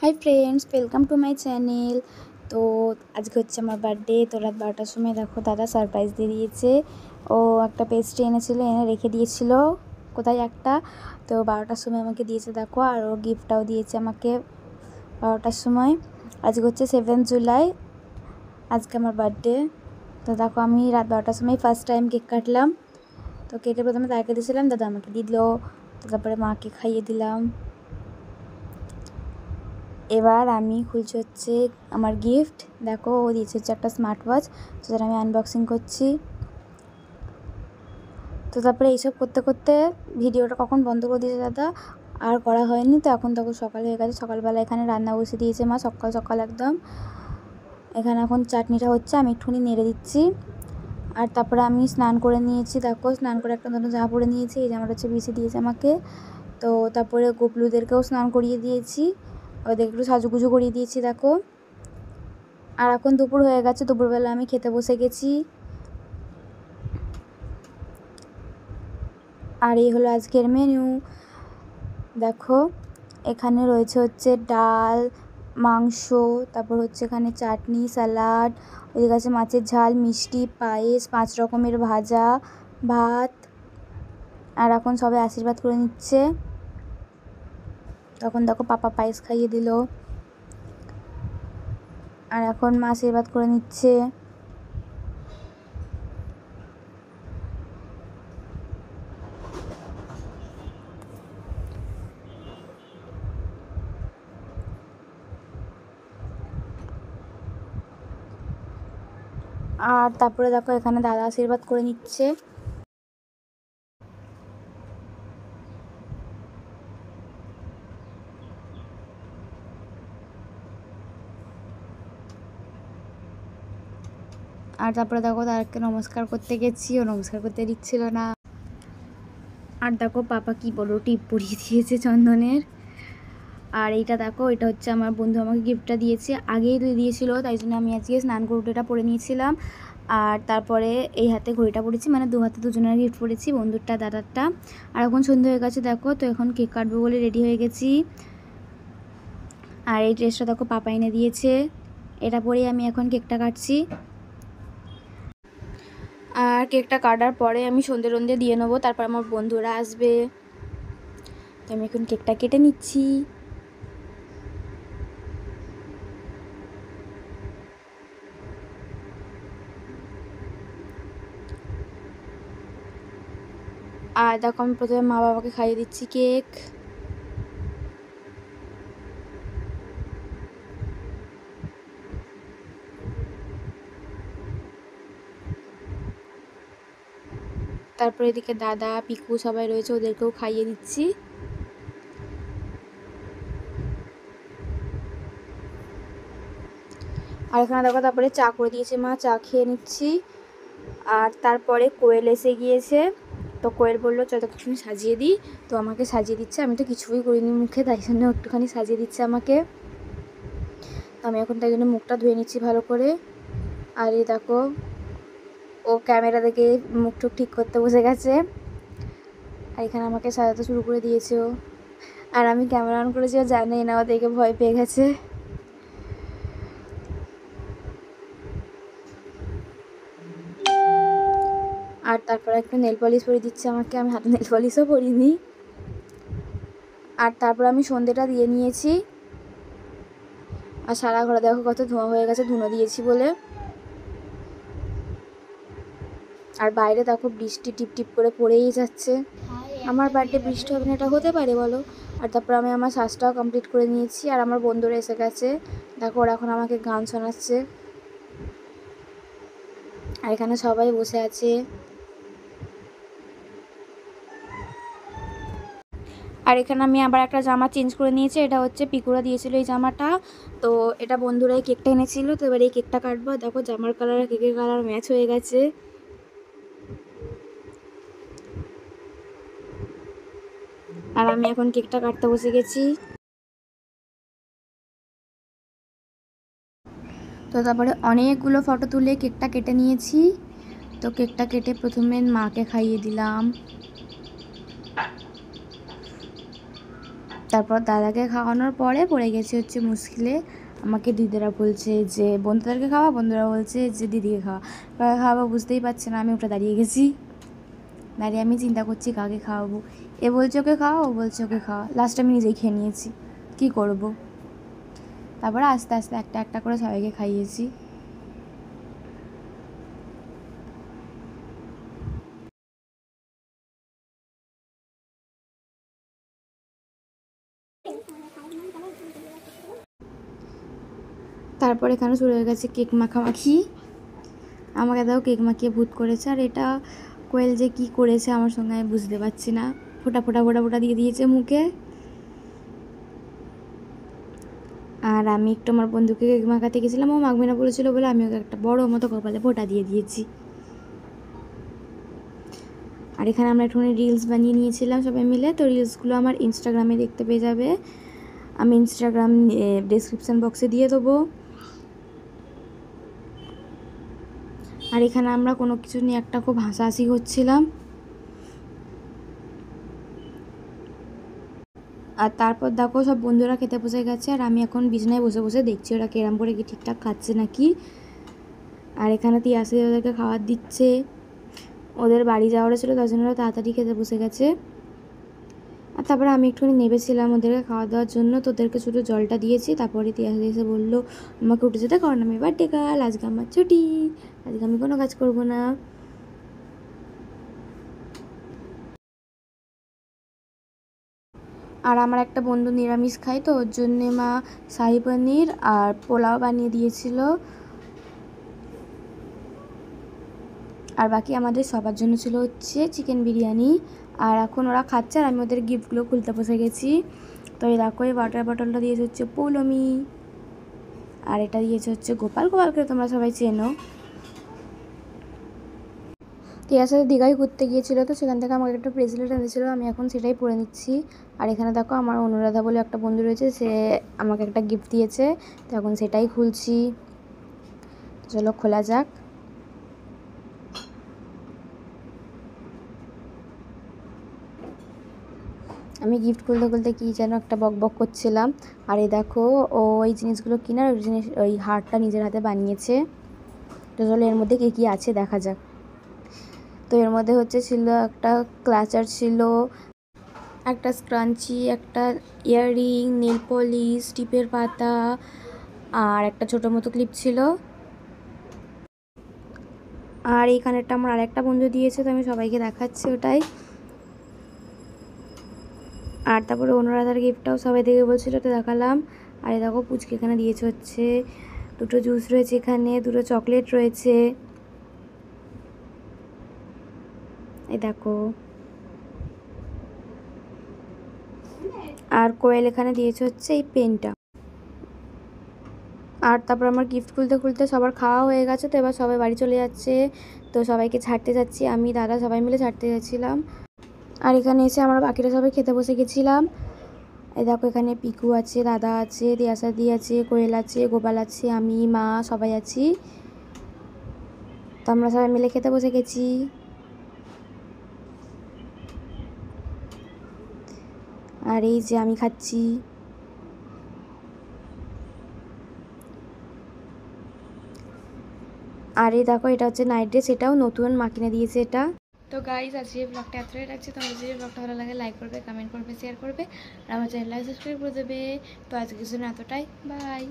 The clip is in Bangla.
Hi friends, welcome to my channel. তো আজকে হচ্ছে আমার বার্থডে। তো রাত 12টার সময় দেখো দাদা সারপ্রাইজ দিয়ে দিয়েছে। ও একটা পেস্ট্রি এনেছিল, এনে রেখে দিয়েছিল কোথায় একটা। তো 12টার সময় আমাকে দিয়েছে দেখো, আর ও গিফটটাও দিয়েছে আমাকে 12টার সময়। আজকে হচ্ছে 7 জুলাই, আজকে আমার বার্থডে। তো দেখো আমি রাত 12টার সময় ফার্স্ট টাইম কেক কাটলাম। তো কেকে প্রথমে তাকে দিয়েছিলাম, দাদা আমাকে দিল। তো তারপরে মাকে খাইয়ে দিলাম। এবার আমি খুলছি হচ্ছে আমার গিফট। দেখো ও দিয়েছে হচ্ছে একটা স্মার্ট ওয়াচ, তো যেটা আমি আনবক্সিং করছি। তো তারপরে এইসব করতে করতে ভিডিওটা কখন বন্ধ করে দিয়েছে দাদা, আর করা হয়নি। তো এখন দেখো সকাল হয়ে গেছে, সকালবেলা এখানে রান্না বসে দিয়েছে মা, সকাল সকাল একদম। এখানে এখন চাটনিটা হচ্ছে, আমি একটুখানি নেড়ে দিচ্ছি। আর তারপরে আমি স্নান করে নিয়েছি, দেখো স্নান করে একটা নতুন জামা পরে নিয়েছি। এই জামাটা হচ্ছে বিছে দিয়েছে আমাকে। তো তারপরে গোপলুদেরকেও স্নান করিয়ে দিয়েছি, ওদের একটু সাজুগুজু করিয়ে দিয়েছি দেখো। আর এখন দুপুর হয়ে গেছে, দুপুরবেলা আমি খেতে বসে গেছি। আর এই হলো আজকের মেনু। দেখো এখানে রয়েছে হচ্ছে ডাল, মাংস, তারপর হচ্ছে এখানে চাটনি, স্যালাড, ওইদিকে আছে মাছের ঝাল, মিষ্টি, পায়েস, 5 রকমের ভাজা, ভাত। আর এখন সবাই আশীর্বাদ করে নিচ্ছে। তখন দেখো পাপা পায়েস খাইয়ে দিল, আর এখন মা আশীর্বাদ করে নিচ্ছে। আর তারপরে দেখো এখানে দাদা আশীর্বাদ করে নিচ্ছে। আর তারপরে দেখো তাদেরকে নমস্কার করতে গেছি, ও নমস্কার করতে দিচ্ছিল না। আর দেখো পাপা কি বলো টিপ পরিয়ে দিয়েছে চন্দনের। আর এইটা দেখো, এটা হচ্ছে আমার বন্ধু আমাকে গিফটটা দিয়েছে, আগেই দিয়েছিল, তাই জন্য আমি আজকে স্নান করে এটা পরে নিয়েছিলাম। আর তারপরে এই হাতে ঘড়িটা পরেছি, মানে দু হাতে দুজনের গিফট পরেছি, বন্ধুরটা দাদারটা। আর এখন সন্ধ্যে হয়ে গেছে দেখো, তো এখন কেক কাটবো বলে রেডি হয়ে গেছি। আর এই ড্রেসটা দেখো পাপা এনে দিয়েছে, এটা পরেই আমি এখন কেকটা কাটছি। আর কেকটা কাটার পরে আমি সন্ধে রন্ধে দিয়ে নেবো, তারপর আমার বন্ধুরা আসবে। তো আমি এখন কেকটা কেটে নিচ্ছি। আর দেখো আমি প্রথমে মা বাবাকে খাইয়ে দিচ্ছি কেক। তারপরে এদিকে দাদা, পিকু সবাই রয়েছে, ওদেরকেও খাইয়ে দিচ্ছি। আর এখানে দেখো তারপরে চা করে দিয়েছে মা, চা খেয়ে নিচ্ছি। আর তারপরে কোয়েল এসে গিয়েছে। তো কোয়েল বললো চল একটুখানি সাজিয়ে দিই, তো আমাকে সাজিয়ে দিচ্ছে। আমি তো কিছুই করিনি মুখে, তাই জন্য একটুখানি সাজিয়ে দিচ্ছে আমাকে। তো আমি এখন তাই জন্য মুখটা ধুয়ে নিচ্ছি ভালো করে। আর এই দেখো ও ক্যামেরা দেখে মুখ টুক ঠিক করতে বসে গেছে। আর এখানে আমাকে সাজাতে শুরু করে দিয়েছে ও। আর আমি ক্যামেরা অন করেছি, ও জানেই না, ও দেখে ভয় পেয়ে গেছে। আর তারপরে একটা নেল পলিশ পরিয়ে দিচ্ছে আমাকে, আমি হাতে নেল পলিশও পরিনি। আর তারপর আমি সন্ধেটা দিয়ে নিয়েছি। আর সারা ঘরে দেখো কত ধোঁয়া হয়ে গেছে, ধুনো দিয়েছি বলে। আর বাইরে দেখো বৃষ্টি টিপ টিপ করে পড়েই যাচ্ছে। আমার বার্থডে বৃষ্টি হবে না, এটা হতে পারে বলো? আর তারপর আমি আমার শ্বাসটাও কমপ্লিট করে নিয়েছি। আর আমার বন্ধুরা এসে গেছে, দেখো ওরা এখন আমাকে গান শোনাচ্ছে। আর এখানে সবাই বসে আছে। আর এখানে আমি আবার একটা জামা চেঞ্জ করে নিয়েছি, এটা হচ্ছে পিকুরা দিয়েছিল এই জামাটা। তো এটা বন্ধুরা এই কেকটা এনেছিল, তো এবার এই কেকটা কাটবো। দেখো জামার কালার আর কেকের কালার ম্যাচ হয়ে গেছে। আর আমি এখন কেকটা কাটতে বসে গেছি। তো তারপরে অনেকগুলো ফটো তুলে কেকটা কেটে নিয়েছি। তো কেকটা কেটে প্রথমে মাকে খাইয়ে দিলাম। তারপর দাদাকে খাওয়ানোর পরে পড়ে গেছি হচ্ছে মুশকিলে। আমাকে দিদিরা বলছে যে বন্ধুদেরকে খাওয়া, বন্ধুরা বলছে যে দিদিকে খাওয়া। কাকে খাওয়াবো বুঝতেই পারছে না, আমি ওটা দাঁড়িয়ে গেছি। দাঁড়িয়ে আমি চিন্তা করছি কাকে খাওয়াবো। এ বলছে ওকে খাওয়া, ও বলছে ওকে খাওয়া। লাস্টে আমি নিজেই খেয়ে নিয়েছি, কী করবো। তারপরে আস্তে আস্তে একটা একটা করে সবাইকে খাইয়েছি। তারপর এখানে শুরু হয়ে গেছে কেক মাখামাখি। আমাকে দাও কেক মাখিয়ে ভূত করেছে। আর এটা কোয়েল যে কি করেছে আমার সঙ্গে আমি বুঝতে পারছি না। ফোটা ফোটা ফোটা ফোটা দিয়ে দিয়েছে মুখে। আর আমি একটু আমার বন্ধুকে কেক মাখাতে গেছিলাম, ও মাখবে না বলেছিল বলে আমি ওকে একটা বড় মতো কপালে ফোটা দিয়ে দিয়েছি। আর এখানে আমরা একটুখানি রিলস বানিয়ে নিয়েছিলাম সবাই মিলে। তো রিলসগুলো আমার ইনস্টাগ্রামে দেখতে পেয়ে যাবে, আমি ইনস্টাগ্রাম ডেসক্রিপশান বক্সে দিয়ে দেবো। আর এখানে আমরা কোনো কিছু নিয়ে একটা খুব হাসাহাসি করছিলাম। আর তারপর দেখো সব বন্ধুরা খেতে বসে গেছে, আর আমি এখন বিছানায় বসে বসে দেখছি ওরা কেরাম করে কি ঠিকঠাক খাচ্ছে নাকি। আর এখানে তিয়াসি ওদেরকে খাবার দিচ্ছে, ওদের বাড়ি যাওয়ার ছিল তার জন্য ওরা তাড়াতাড়ি খেতে বসে গেছে। আর তারপরে আমি একটুখানি নেবেছিলাম ওদেরকে খাওয়া দাওয়ার জন্য, তো ওদেরকে শুধু জলটা দিয়েছি। তারপরে তিয়াসি এসে বললো আমাকে উঠে যেতে, কারণ আমি বার্থডে কাল, আজকে আমার ছুটি, আজকে আমি কোনো কাজ করবো না। আর আমার একটা বন্ধু নিরামিষ খায়, তো ওর জন্যে মা শাহি পনির আর পোলাও বানিয়ে দিয়েছিল। আর বাকি আমাদের সবার জন্য ছিল হচ্ছে চিকেন বিরিয়ানি। আর এখন ওরা খাচ্ছে আর আমি ওদের গিফটগুলো খুলতে বসে গেছি। তো এই দেখো এই ওয়াটার বটলটা দিয়েছে হচ্ছে পৌলমি, আর এটা দিয়েছে হচ্ছে গোপাল। গোপালকে তোমরা সবাই চেনো। টিয়ার সাথে দীঘায় ঘুরতে গিয়েছিলো, তো সেখান থেকে আমাকে একটা ব্রেসলেট এনেছিলো, আমি এখন সেটাই পরে নিচ্ছি। আর এখানে দেখো আমার অনুরাধা বলে একটা বন্ধু রয়েছে, সে আমাকে একটা গিফট দিয়েছে, তো এখন সেটাই খুলছি। চলো খোলা যাক। আমি গিফট খুলতে খুলতে কী যেন একটা বক বক করছিলাম। আর এই দেখো ও ওই জিনিসগুলো কিনার ওই হারটা নিজের হাতে বানিয়েছে। তো চলো এর মধ্যে কী আছে দেখা যাক। তো এর মধ্যে হচ্ছে ছিল একটা ক্লাচার, ছিল একটা স্ক্রাঞ্চি, একটা ইয়াররিং, নেল পলিশ, টিপের পাতা, আর একটা ছোটো মতো ক্লিপ ছিল। আর এই কানেরটা আমার আরেকটা বন্ধু দিয়েছে, তো আমি সবাইকে দেখাচ্ছি ওটাই। আর তারপরে অনুরাধার গিফটটাও সবাই দেখে বলছিল, তো দেখালাম। আর এই দেখো পুচকে এখানে দিয়েছে হচ্ছে দুটো জুস রয়েছে, এখানে দুটো চকলেট রয়েছে, এই দেখো। আর কোয়েল এখানে দিয়েছে হচ্ছে এই পেনটা। আর তারপর আমার গিফট খুলতে খুলতে সবার খাওয়া হয়ে গেছে, তো এবার সবাই বাড়ি চলে যাচ্ছে। তো সবাইকে ছাড়তে যাচ্ছি, আমি দাদা সবাই মিলে ছাড়তে যাচ্ছিলাম। আর এখানে এসে আমরা বাকিরা সবাই খেতে বসে গেছিলাম। এই দেখো এখানে পিকু আছে, দাদা আছে, দিয়াসাদি আছে, কোয়েল আছে, গোপাল আছে, আমি, মা সবাই আছি। তো আমরা সবাই মিলে খেতে বসে গেছি। আর এই যে আমি খাচ্ছি। আর এই দেখো এটা হচ্ছে নাইট ড্রেস, এটাও নতুন মা কিনে দিয়েছে এটা। তো গাইজ আজকে ব্লগটা এতটাই রাখছি। তো আমার যদি ব্লগটা ভালো লাগে লাইক করবে, কমেন্ট করবে, শেয়ার করবে, আর আমার চ্যানেলটা সাবস্ক্রাইব করে দেবে। তো আজকের জন্য এতটাই, বাই।